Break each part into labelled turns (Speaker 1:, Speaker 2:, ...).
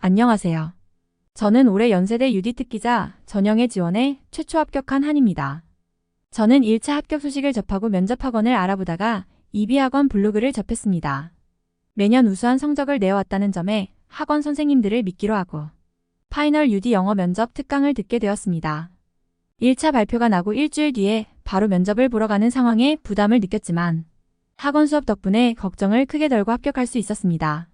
Speaker 1: 안녕하세요. 저는 올해 연세대 UD 특기자 전형에 지원해 최초 합격한 한입니다. 저는 1차 합격 소식을 접하고 면접학원을 알아보다가 이비학원 블로그를 접했습니다. 매년 우수한 성적을 내어왔다는 점에 학원 선생님들을 믿기로 하고 파이널 UD 영어 면접 특강을 듣게 되었습니다. 1차 발표가 나고 일주일 뒤에 바로 면접을 보러 가는 상황에 부담을 느꼈지만 학원 수업 덕분에 걱정을 크게 덜고 합격할 수 있었습니다.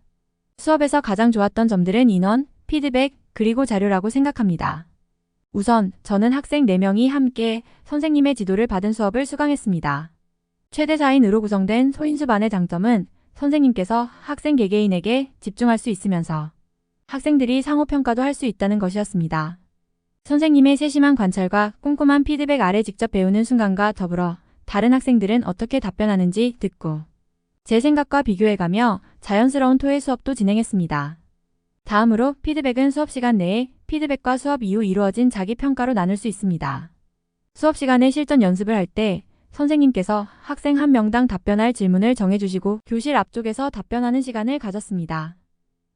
Speaker 1: 수업에서 가장 좋았던 점들은 인원, 피드백, 그리고 자료라고 생각합니다. 우선 저는 학생 4명이 함께 선생님의 지도를 받은 수업을 수강했습니다. 최대 4인으로 구성된 소인수반의 장점은 선생님께서 학생 개개인에게 집중할 수 있으면서 학생들이 상호평가도 할 수 있다는 것이었습니다. 선생님의 세심한 관찰과 꼼꼼한 피드백 아래 직접 배우는 순간과 더불어 다른 학생들은 어떻게 답변하는지 듣고 제 생각과 비교해가며 자연스러운 토의 수업도 진행했습니다. 다음으로 피드백은 수업 시간 내에 피드백과 수업 이후 이루어진 자기평가로 나눌 수 있습니다. 수업 시간에 실전 연습을 할 때 선생님께서 학생 한 명당 답변할 질문을 정해주시고 교실 앞쪽에서 답변하는 시간을 가졌습니다.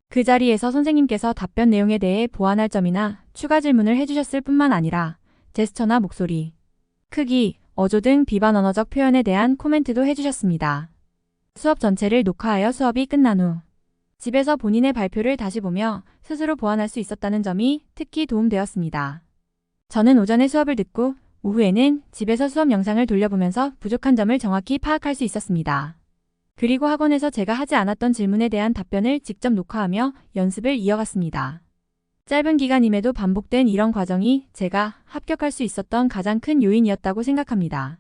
Speaker 1: 그 자리에서 선생님께서 답변 내용에 대해 보완할 점이나 추가 질문을 해주셨을 뿐만 아니라 제스처나 목소리, 크기, 어조 등 비반 언어적 표현에 대한 코멘트도 해주셨습니다. 수업 전체를 녹화하여 수업이 끝난 후 집에서 본인의 발표를 다시 보며 스스로 보완할 수 있었다는 점이 특히 도움되었습니다. 저는 오전에 수업을 듣고 오후에는 집에서 수업 영상을 돌려보면서 부족한 점을 정확히 파악할 수 있었습니다. 그리고 학원에서 제가 하지 않았던 질문에 대한 답변을 직접 녹화하며 연습을 이어갔습니다. 짧은 기간임에도 반복된 이런 과정이 제가 합격할 수 있었던 가장 큰 요인이었다고 생각합니다.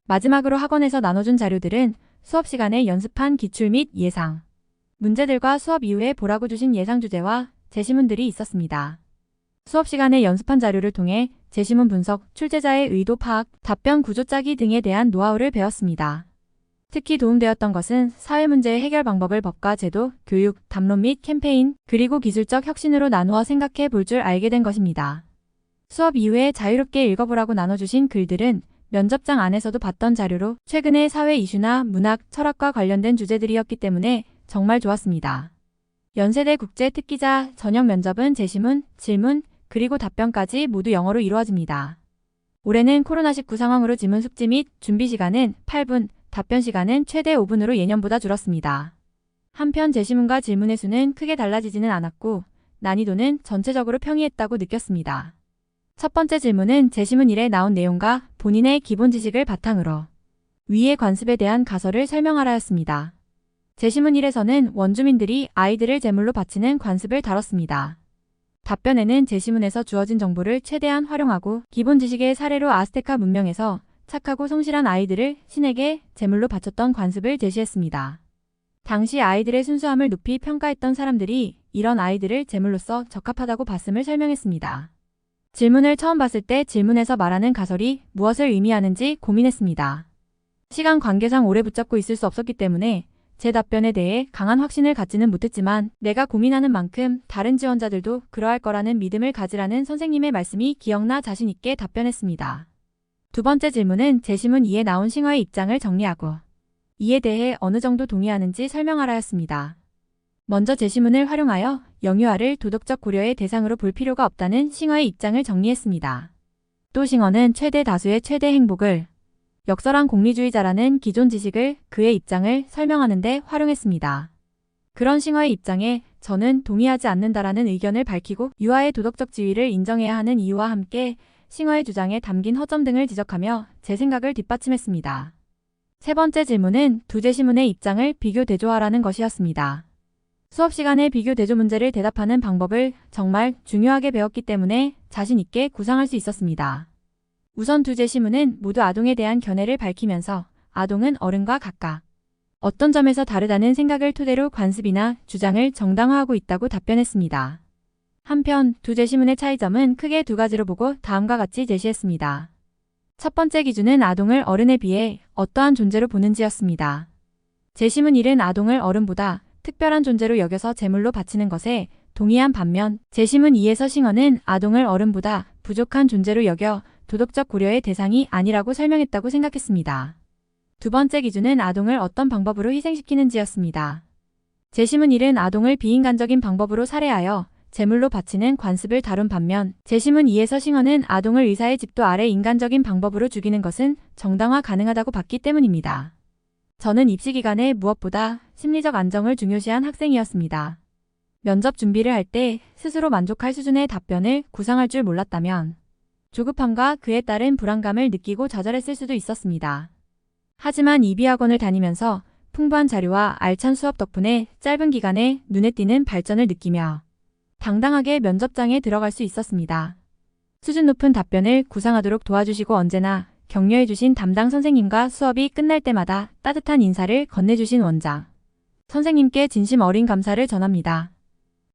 Speaker 1: 마지막으로 학원에서 나눠준 자료들은 수업 시간에 연습한 기출 및 예상 문제들과 수업 이후에 보라고 주신 예상 주제와 제시문들이 있었습니다. 수업 시간에 연습한 자료를 통해 제시문 분석, 출제자의 의도 파악, 답변 구조 짜기 등에 대한 노하우를 배웠습니다. 특히 도움되었던 것은 사회문제의 해결 방법을 법과 제도, 교육, 담론 및 캠페인, 그리고 기술적 혁신으로 나누어 생각해 볼 줄 알게 된 것입니다. 수업 이후에 자유롭게 읽어보라고 나눠주신 글들은 면접장 안에서도 봤던 자료로 최근의 사회 이슈나 문학, 철학과 관련된 주제들이었기 때문에 정말 좋았습니다. 연세대 국제 특기자 전형 면접은 제시문, 질문, 그리고 답변까지 모두 영어로 이루어집니다. 올해는 코로나19 상황으로 지문 숙지 및 준비 시간은 8분, 답변 시간은 최대 5분으로 예년보다 줄었습니다. 한편 제시문과 질문의 수는 크게 달라지지는 않았고 난이도는 전체적으로 평이했다고 느꼈습니다. 첫 번째 질문은 제시문 1에 나온 내용과 본인의 기본 지식을 바탕으로 위의 관습에 대한 가설을 설명하라였습니다. 제시문 1에서는 원주민들이 아이들을 제물로 바치는 관습을 다뤘습니다. 답변에는 제시문에서 주어진 정보를 최대한 활용하고 기본 지식의 사례로 아스테카 문명에서 착하고 성실한 아이들을 신에게 제물로 바쳤던 관습을 제시했습니다. 당시 아이들의 순수함을 높이 평가했던 사람들이 이런 아이들을 제물로서 적합하다고 봤음을 설명했습니다. 질문을 처음 봤을 때 질문에서 말하는 가설이 무엇을 의미하는지 고민했습니다. 시간 관계상 오래 붙잡고 있을 수 없었기 때문에 제 답변에 대해 강한 확신을 갖지는 못했지만 내가 고민하는 만큼 다른 지원자들도 그러할 거라는 믿음을 가지라는 선생님의 말씀이 기억나 자신 있게 답변했습니다. 두 번째 질문은 제시문 2에 나온 싱어의 입장을 정리하고 이에 대해 어느 정도 동의하는지 설명하라였습니다. 먼저 제시문을 활용하여 영유아를 도덕적 고려의 대상으로 볼 필요가 없다는 싱어의 입장을 정리했습니다. 또 싱어는 최대 다수의 최대 행복을 역설한 공리주의자라는 기존 지식을 그의 입장을 설명하는 데 활용했습니다. 그런 싱어의 입장에 저는 동의하지 않는다라는 의견을 밝히고 유아의 도덕적 지위를 인정해야 하는 이유와 함께 싱어의 주장에 담긴 허점 등을 지적하며 제 생각을 뒷받침했습니다. 세 번째 질문은 두 제시문의 입장을 비교 대조하라는 것이었습니다. 수업 시간에 비교 대조 문제를 대답하는 방법을 정말 중요하게 배웠기 때문에 자신 있게 구상할 수 있었습니다. 우선 두 제시문은 모두 아동에 대한 견해를 밝히면서 아동은 어른과 같가 어떤 점에서 다르다는 생각을 토대로 관습이나 주장을 정당화하고 있다고 답변했습니다. 한편 두 제시문의 차이점은 크게 두 가지로 보고 다음과 같이 제시했습니다. 첫 번째 기준은 아동을 어른에 비해 어떠한 존재로 보는지였습니다. 제시문 1은 아동을 어른보다 특별한 존재로 여겨서 제물로 바치는 것에 동의한 반면 제시문 2에서 싱어는 아동을 어른보다 부족한 존재로 여겨 도덕적 고려의 대상이 아니라고 설명했다고 생각했습니다. 두 번째 기준은 아동을 어떤 방법으로 희생시키는지였습니다. 제시문 1은 아동을 비인간적인 방법으로 살해하여 제물로 바치는 관습을 다룬 반면 재심은 2에서 싱어는 아동을 의사의 집도 아래 인간적인 방법으로 죽이는 것은 정당화 가능하다고 봤기 때문입니다. 저는 입시 기간에 무엇보다 심리적 안정을 중요시한 학생이었습니다. 면접 준비를 할 때 스스로 만족할 수준의 답변을 구상할 줄 몰랐다면 조급함과 그에 따른 불안감을 느끼고 좌절했을 수도 있었습니다. 하지만 이비학원을 다니면서 풍부한 자료와 알찬 수업 덕분에 짧은 기간에 눈에 띄는 발전을 느끼며 당당하게 면접장에 들어갈 수 있었습니다. 수준 높은 답변을 구상하도록 도와주시고 언제나 격려해주신 담당 선생님과 수업이 끝날 때마다 따뜻한 인사를 건네주신 원장 선생님께 진심 어린 감사를 전합니다.